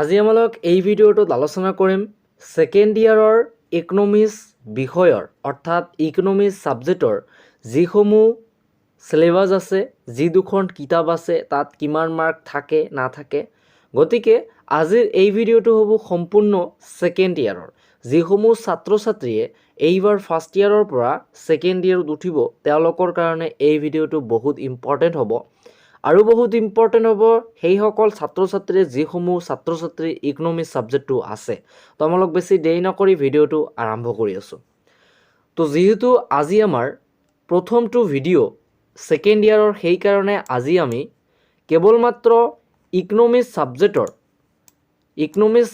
আজি আমালোক এই ভিডিঅ'টোত আলোচনা কৰিম ছেকেণ্ড ইয়াৰৰ ইকনমিক্স বিষয়ৰ অৰ্থাৎ ইকনমিক্স ছাবজেক্টৰ যিসমূহ সিলেবাস আছে, যি দুখন কিতাপ আছে, তাত কিমান মাৰ্ক থাকে নাথাকে। গতিকে আজিৰ এই ভিডিঅ'টো হ'ব সম্পূৰ্ণ ছেকেণ্ড ইয়াৰৰ। যিসমূহ ছাত্ৰ ছাত্ৰীয়ে এইবাৰ ফাৰ্ষ্ট ইয়াৰৰ পৰা ছেকেণ্ড ইয়াৰত উঠিব, তেওঁলোকৰ কাৰণে এই ভিডিঅ'টো বহুত ইম্পৰ্টেণ্ট হ'ব। আৰু বহুত ইম্পৰ্টেণ্ট হ'ব সেইসকল ছাত্ৰ ছাত্ৰীয়ে যিসমূহ ছাত্ৰ ছাত্ৰীৰ ইকনমিক্স ছাবজেক্টটো আছে। তো আমালোক বেছি দেৰি নকৰি ভিডিঅ'টো আৰম্ভ কৰি আছোঁ। তো যিহেতু আজি আমাৰ প্ৰথমটো ভিডিঅ' ছেকেণ্ড ইয়াৰৰ, সেইকাৰণে আজি আমি কেৱল মাত্ৰ ইকনমিক্স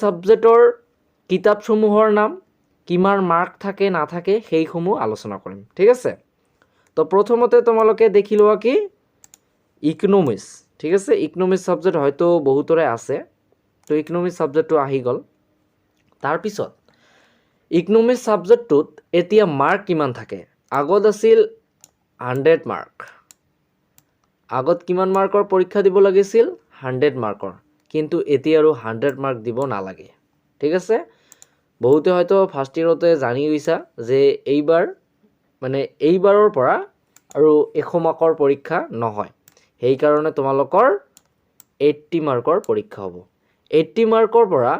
ছাবজেক্টৰ কিতাপসমূহৰ নাম, কিমান মাৰ্ক থাকে নাথাকে সেইসমূহ আলোচনা কৰিম। ঠিক আছে। তো প্ৰথমতে তোমালোকে দেখি লোৱা কি ইকনমিক্স। ঠিক আছে, ইকনমিক্স ছাবজেক্ট হয়তো বহুতৰে আছে। তো ইকনমিক্স ছাবজেক্টটো আহি গ'ল। তাৰপিছত ইকনমিক্স ছাবজেক্টটোত এতিয়া মাৰ্ক কিমান থাকে? আগত আছিল 100 মাৰ্ক। আগত কিমান মাৰ্কৰ পৰীক্ষা দিব লাগিছিল? 100 মাৰ্কৰ। কিন্তু এতিয়া আৰু 100 মাৰ্ক দিব নালাগে। ঠিক আছে। বহুতে হয়তো ফাৰ্ষ্ট ইয়াৰতে জানি গৈছা যে এইবাৰৰ পৰা আৰু 100 মাৰ্কৰ পৰীক্ষা নহয়। সেইকাৰণে তোমালোকৰ 80 মাৰ্কৰ পৰীক্ষা হ'ব। 80 মাৰ্কৰ পৰা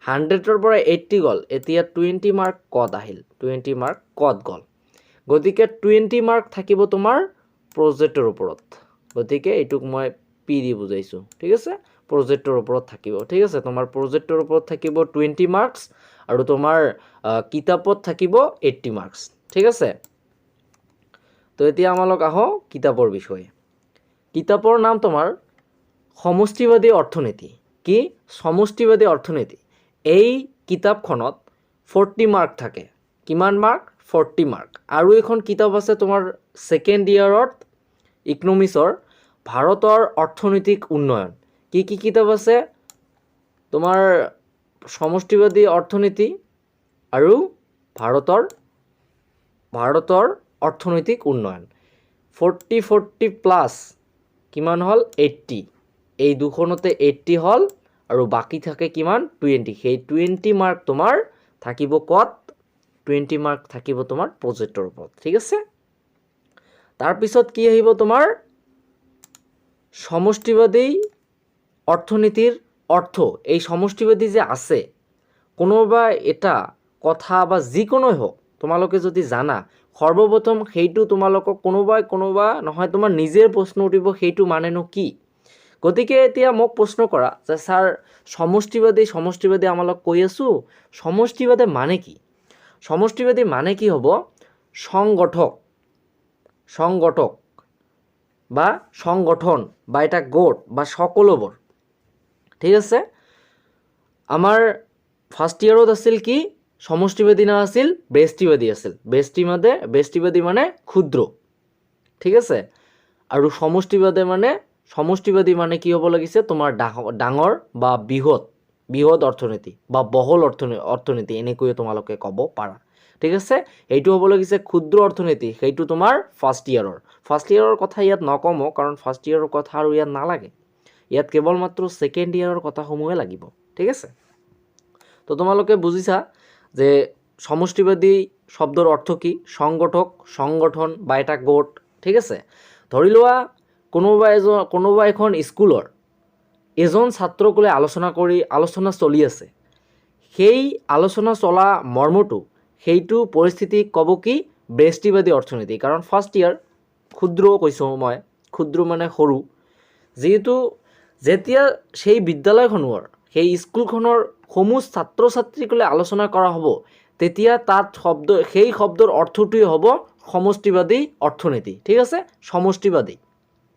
100ৰ পৰা 80 গ'ল, এতিয়া 20 মাৰ্ক ক'ত আহিল? 20 মাৰ্ক ক'ত গ'ল? গতিকে 20 মাৰ্ক থাকিব তোমাৰ প্ৰজেক্টৰ ওপৰত। গতিকে এইটোক মই পি দি বুজাইছোঁ। ঠিক আছে, প্ৰজেক্টৰ ওপৰত থাকিব। ঠিক আছে, তোমাৰ প্ৰজেক্টৰ ওপৰত থাকিব 20 মাৰ্কছ আৰু তোমাৰ কিতাপত থাকিব 80 মাৰ্কছ। ঠিক আছে। তো এতিয়া আমালোক আহোঁ কিতাপৰ বিষয়ে। কিতাপৰ নাম তোমাৰ সমষ্টিবাদী অৰ্থনীতি। কি? সমষ্টিবাদী অৰ্থনীতি। এই কিতাপখনত 40 মাৰ্ক থাকে। কিমান মাৰ্ক? 40 মাৰ্ক। আৰু এখন কিতাপ আছে তোমাৰ ছেকেণ্ড ইয়াৰত ইকনমিক্সৰ, ভাৰতৰ অৰ্থনৈতিক উন্নয়ন। কি কি কিতাপ আছে? তোমাৰ সমষ্টিবাদী অৰ্থনীতি আৰু ভাৰতৰ অৰ্থনৈতিক উন্নয়ন। 40 প্লাছ কিমান হ'ল? 80। এই দুখনতে 80 হ'ল আৰু বাকী থাকে কিমান? 20। সেই 20 মাৰ্ক তোমাৰ থাকিব ক'ত? 20 মাৰ্ক থাকিব তোমাৰ প্ৰজেক্টৰ ওপৰত। ঠিক আছে। তাৰপিছত কি আহিব তোমাৰ? সমষ্টিবাদী অৰ্থনীতিৰ অৰ্থ। এই সমষ্টিবাদী যে আছে, কোনোবা এটা কথা বা যিকোনোই হওক, তোমালোকে যদি জানা, সৰ্বপ্ৰথম সেইটো তোমালোকক কোনোবা নহয় তোমাৰ নিজেই প্ৰশ্ন উঠিব, সেইটো মানেনো কি? গতিকে এতিয়া মোক প্ৰশ্ন কৰা যে ছাৰ সমষ্টিবাদী আমালোক কৈ আছোঁ, সমষ্টিবাদী মানে কি? সমষ্টিবাদী মানে কি হ'ব? সংগঠক বা সংগঠন বা এটা গোট বা সকলোবোৰ। ঠিক আছে। আমাৰ ফাৰ্ষ্ট ইয়াৰত আছিল কি? সমষ্টিবাদী না আছিল? ব্যষ্টিবাদী আছিল। ব্যষ্টিবাদী মানে ক্ষুদ্ৰ। ঠিক আছে। আৰু সমষ্টিবাদী মানে কি হ'ব লাগিছে? তোমাৰ ডাঙৰ বা বৃহৎ অৰ্থনীতি বা বহল অৰ্থনীতি এনেকৈয়ে তোমালোকে ক'ব পাৰা। ঠিক আছে। এইটো হ'ব লাগিছে ক্ষুদ্ৰ অৰ্থনীতি। সেইটো তোমাৰ ফাৰ্ষ্ট ইয়াৰৰ কথা ইয়াত নকমো, কাৰণ ফাৰ্ষ্ট ইয়াৰৰ কথা আৰু ইয়াত নালাগে। ইয়াত কেৱল মাত্ৰ ছেকেণ্ড ইয়াৰৰ কথাসমূহে লাগিব। ঠিক আছে। তো তোমালোকে বুজিছা যে সমষ্টিবাদী শব্দৰ অৰ্থ কি? সংগঠন বা এটা গোট। ঠিক আছে। ধৰি লোৱা কোনোবা এখন স্কুলৰ এজন ছাত্ৰক লৈ আলোচনা চলি আছে। সেই আলোচনা চলা মৰ্মটো, সেইটো পৰিস্থিতি ক'ব কি? ব্যষ্টিবাদী অৰ্থনীতি। কাৰণ ফাৰ্ষ্ট ইয়াৰ ক্ষুদ্ৰ কৈছোঁ মই, ক্ষুদ্ৰ মানে সৰু। যিহেতু যেতিয়া সেই বিদ্যালয়খনৰ, সেই স্কুলখনৰ সমূহ ছাত্ৰ ছাত্ৰীক লৈ আলোচনা কৰা হ'ব, তেতিয়া তাত সেই শব্দৰ অৰ্থটোৱে হ'ব সমষ্টিবাদী অৰ্থনীতি। ঠিক আছে, সমষ্টিবাদী।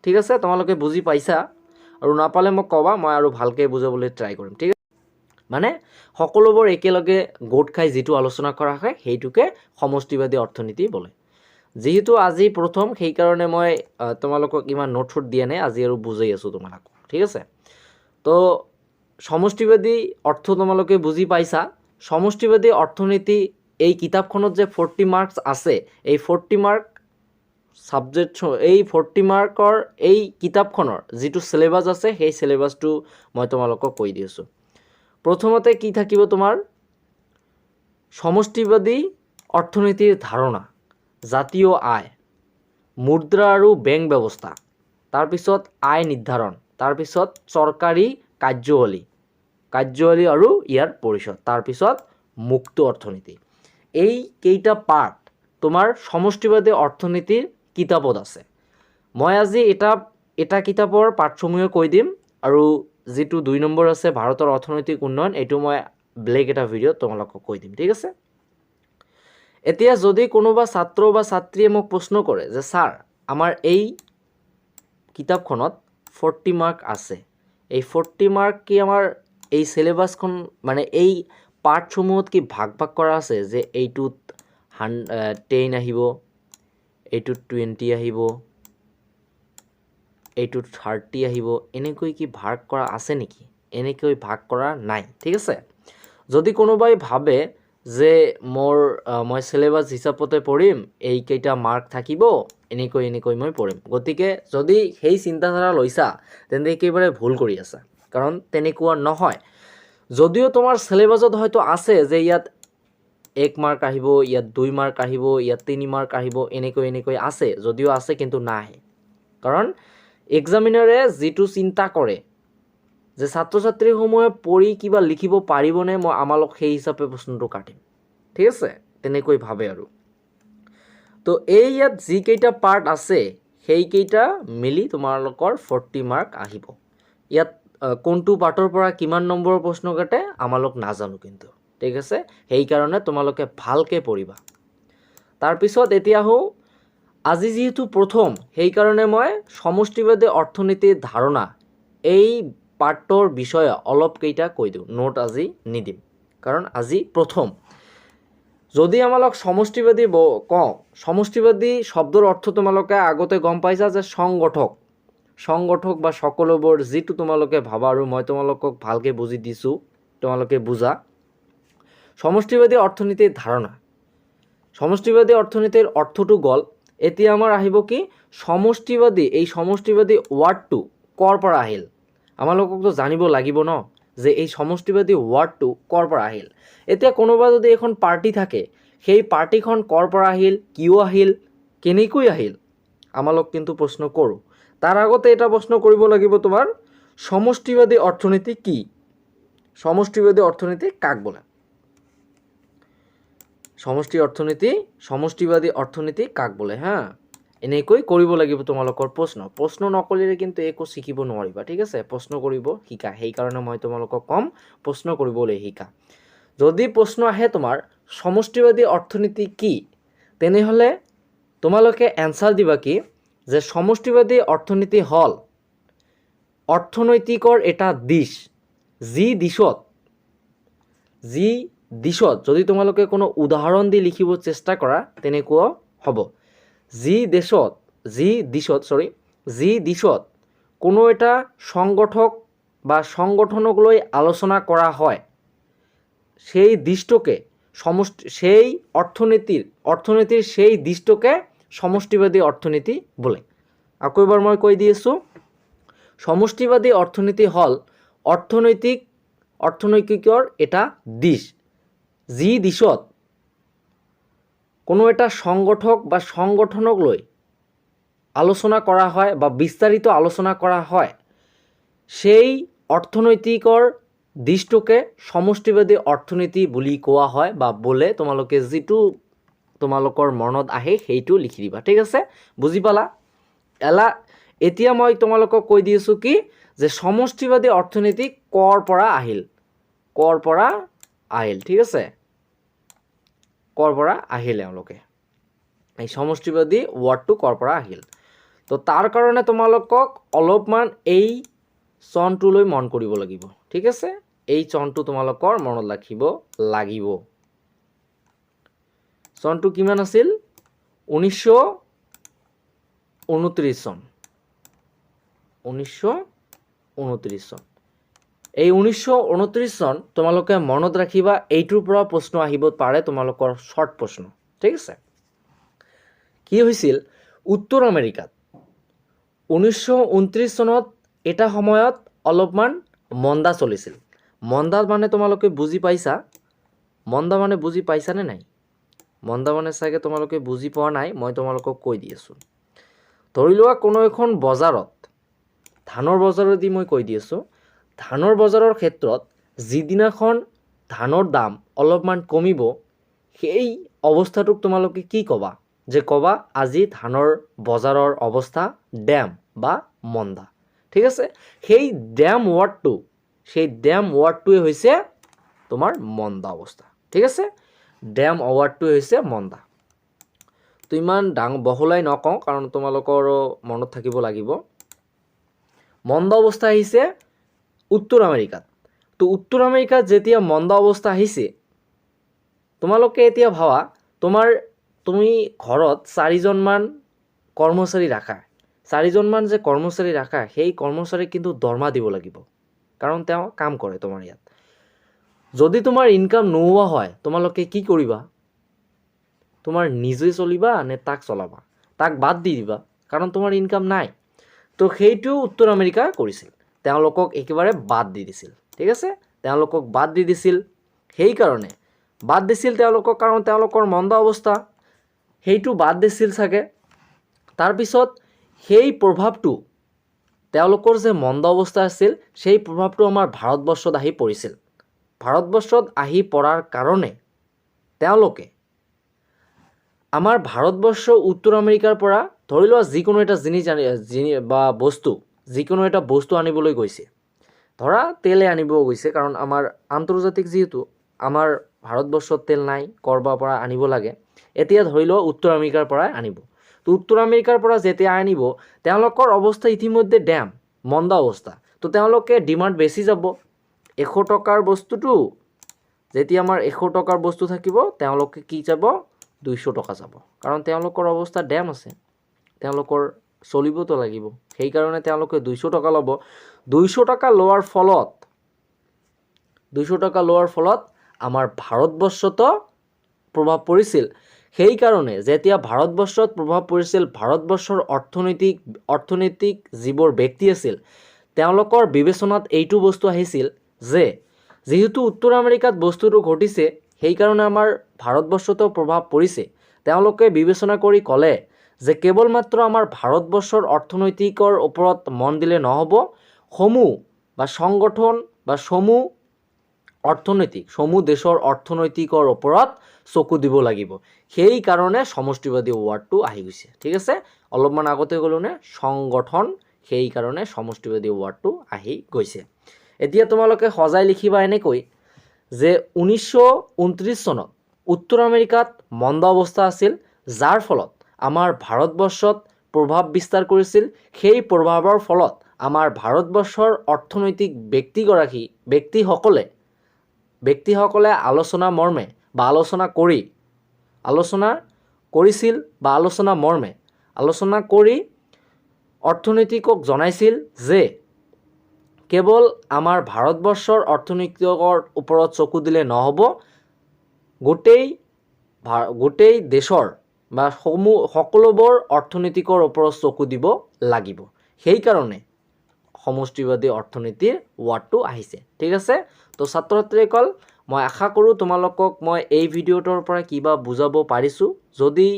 ঠিক আছে, তোমালোকে বুজি পাইছা? আৰু নাপালে মোক ক'বা, মই আৰু ভালকৈ বুজাবলৈ ট্ৰাই কৰিম। ঠিক আছে। মানে সকলোবোৰ একেলগে গোট খাই যিটো আলোচনা কৰা হয়, সেইটোকে সমষ্টিবাদী অৰ্থনীতি বোলে। যিহেতু আজি প্ৰথম, সেইকাৰণে মই তোমালোকক ইমান নোট দিয়া নাই, আজি আৰু বুজাই আছোঁ তোমালোকক। ঠিক আছে। তো সমষ্টিবাদী অৰ্থ তোমালোকে বুজি পাইছা। সমষ্টিবাদী অৰ্থনীতি এই কিতাপখনত যে 40 মাৰ্কছ আছে, এই 40 মাৰ্ক এই 40 মাৰ্কৰ এই কিতাপখনৰ যিটো চিলেবাছ আছে, সেই চিলেবাছটো মই তোমালোকক কৈ দি আছোঁ। প্ৰথমতে কি থাকিব তোমাৰ সমষ্টিবাদী অৰ্থনীতিৰ ধাৰণা, জাতীয় আয়, মুদ্ৰা আৰু বেংক ব্যৱস্থা, তাৰপিছত আয় নিৰ্ধাৰণ, তাৰপিছত চৰকাৰী কাৰ্যাৱলী আৰু ইয়াৰ পৰিষদ, তাৰপিছত মুক্ত অৰ্থনীতি। এই কেইটা পাৰ্ট তোমাৰ সমষ্টিবাদী অৰ্থনীতিৰ কিতাপত আছে। মই আজি এটা কিতাপৰ পাঠসমূহ কৈ দিম আৰু যিটো 2 নম্বৰ আছে ভাৰতৰ অৰ্থনৈতিক উন্নয়ন, এইটো মই বেলেগ এটা ভিডিঅ'ত তোমালোকক কৈ দিম, ঠিক আছে। এতিয়া যদি কোনোবা ছাত্ৰ বা ছাত্ৰীয়ে মোক প্ৰশ্ন কৰে যে ছাৰ আমাৰ এই কিতাপখনত 40 মাৰ্ক আছে, এই 40 মাৰ্ক কি আমাৰ এই সিলেবাসখন মানে এই পাৰ্টসমূহত কি ভাগ কৰা আছে যে এইটোত 10 আহিব, এইটোত 20 আহিব, এইটোত 30 আহিব, এনেকৈ কি ভাগ কৰা আছে নেকি? এনেকৈ ভাগ কৰা নাই, ঠিক আছে। যদি কোনোবাই ভাবে যে মই সিলেবাস হিচাপতে পঢ়িম, এইকেইটা মাৰ্ক থাকিব, এনেকৈ মই পঢ়িম, গতিকে যদি সেই চিন্তাধাৰা লৈছা তেন্তে একেবাৰে ভুল কৰি আছা, কাৰণ তেনেকুৱা নহয়। যদিও তোমাৰ সিলেবাসত হয়তো আছে যে ইয়াত 1 মাৰ্ক আহিব, ইয়াত 2 মাৰ্ক আহিব, ইয়াত 3 মাৰ্ক আহিব, এনেকৈ আছে, যদিও আছে কিন্তু নাহে, কাৰণ এক্সামিনাৰে যিটো চিন্তা কৰে যে ছাত্ৰ ছাত্ৰীসমূহে পঢ়ি কিবা লিখিব পাৰিবনে, মই আমালোক সেই হিচাপে প্ৰশ্নটো কাটিম, ঠিক আছে, তেনেকৈ ভাবে আৰু। তো এই ইয়াত যিকেইটা পাৰ্ট আছে সেইকেইটা মিলি তোমালোকৰ 40 মাৰ্ক আহিব। ইয়াত কোনটো পাৰ্টৰ পৰা কিমান নম্বৰৰ প্ৰশ্ন কাটে আমালোক নাজানো কিন্তু, ঠিক আছে, সেইকাৰণে তোমালোকে ভালকৈ পঢ়িবা। তাৰপিছত এতিয়া হওঁ, আজি যিহেতু প্ৰথম সেইকাৰণে মই সমষ্টিবাদী অৰ্থনীতিৰ ধাৰণা এই পাৰ্টৰ বিষয়ে অলপ কেইটা কৈ দিওঁ, নোট আজি নিদিম, কাৰণ আজি প্ৰথম। যদি আমালোক সমষ্টিবাদী কওঁ, সমষ্টিবাদী শব্দৰ অৰ্থ তোমালোকে আগতে গম পাইছা যে সংগঠক বা সকলোবোৰ, যিটো তোমালোকে ভাবা আৰু মই তোমালোকক ভালকৈ বুজি দিছোঁ, তোমালোকে বুজা। সমষ্টিবাদী অৰ্থনীতিৰ ধাৰণা, সমষ্টিবাদী অৰ্থনীতিৰ অৰ্থটো গ'ল। এতিয়া আমাৰ আহিব কি সমষ্টিবাদী, এই সমষ্টিবাদী ৱাৰ্ডটো ক'ৰ পৰা আহিল, আমালোককতো জানিব লাগিব ন যে এই সমষ্টিবাদী ৱাৰ্ডটো ক'ৰ পৰা আহিল। এতিয়া কোনোবা যদি এখন পাৰ্টি থাকে, সেই পাৰ্টিখন ক'ৰ পৰা আহিল, কিয় আহিল, কেনেকৈ আহিল, আমালোক কিন্তু প্ৰশ্ন কৰোঁ। তাৰ আগতে এটা প্ৰশ্ন কৰিব লাগিব তোমাৰ, সমষ্টিবাদী অৰ্থনীতি কি, সমষ্টিবাদী অৰ্থনীতি কাক বোলে, সমষ্টিবাদী অৰ্থনীতি কাক বোলে, হা, এনেকৈ কৰিব লাগিব তোমালোকৰ প্ৰশ্ন নকৰিলে কিন্তু একো শিকিব নোৱাৰিবা, ঠিক আছে। প্ৰশ্ন কৰিব শিকা, সেইকাৰণে মই তোমালোকক ক'ম প্ৰশ্ন কৰিবলৈ শিকা। যদি প্ৰশ্ন আহে তোমাৰ সমষ্টিবাদী অৰ্থনীতি কি, তেনেহ'লে তোমালোকে এনসাৰ দিবা কি যে সমষ্টিবাদী অৰ্থনীতি হ'ল অৰ্থনৈতিকৰ এটা দিশ, যি দিশত যদি তোমালোকে কোনো উদাহৰণ দি লিখিব চেষ্টা কৰা তেনেকুৱা হ'ব, যি দিশত কোনো এটা সংগঠক বা সংগঠনক লৈ আলোচনা কৰা হয়, সেই দিশটোকে সেই অৰ্থনীতিৰ সেই দিশটোকে সমষ্টিবাদী অৰ্থনীতি বোলে। আকৌ এবাৰ মই কৈ দি আছোঁ, সমষ্টিবাদী অৰ্থনীতি হ'ল অৰ্থনৈতিকৰ এটা দিশ, যি দিশত কোনো এটা সংগঠক বা সংগঠনক লৈ আলোচনা কৰা হয় বা বিস্তাৰিত আলোচনা কৰা হয়, সেই অৰ্থনৈতিকৰ দিশটোকে সমষ্টিবাদী অৰ্থনীতি বুলি কোৱা হয় বা বোলে। তোমালোকে যিটো তোমালোকৰ মনত আহে সেইটো লিখি দিবা, ঠিক আছে, বুজি পালা? এতিয়া মই তোমালোকক কৈ দি আছোঁ কি যে সমষ্টিবাদী অৰ্থনীতি ক'ৰ পৰা আহিল, ঠিক আছে, ক'ৰ পৰা আহিল এওঁলোকে, এই সমষ্টিবাদী ৱাৰ্ডটো ক'ৰ পৰা আহিল। তো তাৰ কাৰণে তোমালোকক অলপমান এই চনটোলৈ মন কৰিব লাগিব, ঠিক আছে, এই চনটো তোমালোকৰ মনত ৰাখিব লাগিব। চনটো কিমান আছিল? 1929 চন, 1929 চন। এই 1929 চন তোমালোকে মনত ৰাখিবা, এইটোৰ পৰা প্ৰশ্ন আহিব পাৰে তোমালোকৰ শৰ্ট প্ৰশ্ন, ঠিক আছে। কি হৈছিল উত্তৰ আমেৰিকাত 1929 চনত এটা সময়ত অলপমান মন্দা চলিছিল, মন্দা মানে তোমালোকে বুজি পাইছা? মন্দা মানে বুজি পাইছানে নাই? মন্দা মানে চাগে তোমালোকে বুজি পোৱা নাই, মই তোমালোকক কৈ দি আছোঁ। ধৰি লোৱা কোনো এখন বজাৰত, ধানৰ বজাৰেদি মই কৈ দি আছোঁ, ধানৰ বজাৰৰ ক্ষেত্ৰত যিদিনাখন ধানৰ দাম অলপমান কমিব, সেই অৱস্থাটোক তোমালোকে কি ক'বা? যে ক'বা আজি ধানৰ বজাৰৰ অৱস্থা ডেম বা মন্দা। ঠিক আছে? সেই ডেম ৱৰ্ডটোৱে হৈছে তোমাৰ মন্দা অৱস্থা। ঠিক আছে? ডেম ৱৰ্ডটোৱে হৈছে মন্দা। তো ইমান বহলাই নকওঁ, কাৰণ তোমালোকৰো মনত থাকিব লাগিব। মন্দা অৱস্থা আহিছে উত্তৰ আমেৰিকাত। তো উত্তৰ আমেৰিকাত যেতিয়া মন্দা অৱস্থা আহিছে, তোমালোকে এতিয়া ভাবা, তুমি ঘৰত 4জনমান কৰ্মচাৰী ৰাখা। 4জনমান যে কৰ্মচাৰী ৰাখা, সেই কৰ্মচাৰীক কিন্তু দৰমহা দিব লাগিব, কাৰণ তেওঁ কাম কৰে তোমাৰ ইয়াত। যদি তোমাৰ ইনকাম নোহোৱা হয়, তোমালোকে কি কৰিবা? তোমাৰ নিজে চলিবা নে তাক চলাবা? তাক বাদ দি দিবা, কাৰণ তোমাৰ ইনকাম নাই। তো সেইটো উত্তৰ আমেৰিকা কৰিছিল, তেওঁলোকক একেবাৰে বাদ দি দিছিল। ঠিক আছে? তেওঁলোকক বাদ দি দিছিল। সেইকাৰণে বাদ দিছিল তেওঁলোকক, কাৰণ তেওঁলোকৰ মন্দা অৱস্থা, সেইটো বাদ দিছিল চাগে। তাৰপিছত সেই প্ৰভাৱটো, তেওঁলোকৰ যে মন্দা অৱস্থা আছিল, সেই প্ৰভাৱটো আমাৰ ভাৰতবৰ্ষত আহি পৰিছিল। ভাৰতবৰ্ষত আহি পৰাৰ কাৰণে তেওঁলোকে আমাৰ ভাৰতবৰ্ষ উত্তৰ আমেৰিকাৰ পৰা ধৰি লোৱা যিকোনো এটা বা যিকোনো এটা বস্তু আনিবলৈ গৈছে। ধৰা তেলে আনিব গৈছে, কাৰণ আমাৰ আন্তৰ্জাতিক যিহেতু আমাৰ ভাৰতবৰ্ষত তেল নাই, ক'ৰবাৰ পৰা আনিব লাগে। এতিয়া ধৰি লোৱা উত্তৰ আমেৰিকাৰ পৰাই আনিব। তো উত্তৰ আমেৰিকাৰ পৰা যেতিয়া আনিব, তেওঁলোকৰ অৱস্থা ইতিমধ্যে ডেম, মন্দা অৱস্থা। তো তেওঁলোকে ডিমাণ্ড বেছি যাব। 100 টকাৰ বস্তুটো যেতিয়া আমাৰ 100 টকাৰ বস্তু থাকিব, তেওঁলোকে কি যাব? 200 টকা যাব, কাৰণ তেওঁলোকৰ অৱস্থা ডেম আছে, তেওঁলোকৰ চলিবতো লাগিব। সেইকাৰণে তেওঁলোকে 200 টকা ল'ব। 200 টকা লোৱাৰ ফলত আমাৰ ভাৰতবৰ্ষতো প্ৰভাৱ পৰিছিল। সেইকাৰণে যেতিয়া ভাৰতবৰ্ষত প্ৰভাৱ পৰিছিল, ভাৰতবৰ্ষৰ অৰ্থনৈতিক যিবোৰ ব্যক্তি আছিল, তেওঁলোকৰ বিবেচনাত এইটো বস্তু আহিছিল যে যিহেতু উত্তৰ আমেৰিকাত বস্তুটো ঘটিছে, সেইকাৰণে আমাৰ ভাৰতবৰ্ষতো প্ৰভাৱ পৰিছে। তেওঁলোকে বিবেচনা কৰি ক'লে যে কেৱল মাত্ৰ আমাৰ ভাৰতবৰ্ষৰ অৰ্থনৈতিকৰ ওপৰত মন দিলে নহ'ব, সমূহ দেশৰ অৰ্থনৈতিকৰ ওপৰত চকু দিব লাগিব। সেইকাৰণে সমষ্টিবাদী ৱৰ্ডটো আহি গৈছে। ঠিক আছে? অলপমান আগতে ক'লোঁ নে? সংগঠন, সেইকাৰণে সমষ্টিবাদী ৱৰ্ডটো আহি গৈছে। এতিয়া তোমালোকে সজাই লিখিবা এনেকৈ যে 1929 চনত উত্তৰ আমেৰিকাত মন্দা অৱস্থা আছিল, যাৰ ফলত আমাৰ ভাৰতবৰ্ষত প্ৰভাৱ বিস্তাৰ কৰিছিল। সেই প্ৰভাৱৰ ফলত আমাৰ ভাৰতবৰ্ষৰ অৰ্থনৈতিক ব্যক্তিসকলে আলোচনা কৰি অৰ্থনীতিকক জনাইছিল যে কেৱল আমাৰ ভাৰতবৰ্ষৰ অৰ্থনীতিকৰ ওপৰত চকু দিলে নহ'ব, গোটেই দেশৰ বা সকলোবোৰ অৰ্থনীতিকৰ ওপৰত চকু দিব লাগিব। সেইকাৰণে সমষ্টিবাদী অৰ্থনীতিৰ ৱৰ্ডটো আহিছে। ঠিক আছে? তো ছাত্ৰ ছাত্ৰীসকল, মই আশা কৰোঁ তোমালোকক মই এই ভিডিঅ'টোৰ পৰা কিবা বুজাব পাৰিছোঁ। যদি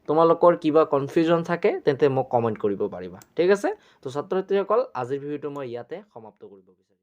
তোমালোকৰ কিবা কনফিউজন থাকে, তেন্তে মোক কমেণ্ট কৰিব পাৰিবা। ঠিক আছে? তো ছাত্ৰ ছাত্ৰীসকল, আজিৰ ভিডিঅ'টো মই ইয়াতে সমাপ্ত কৰিব বিচাৰিছোঁ।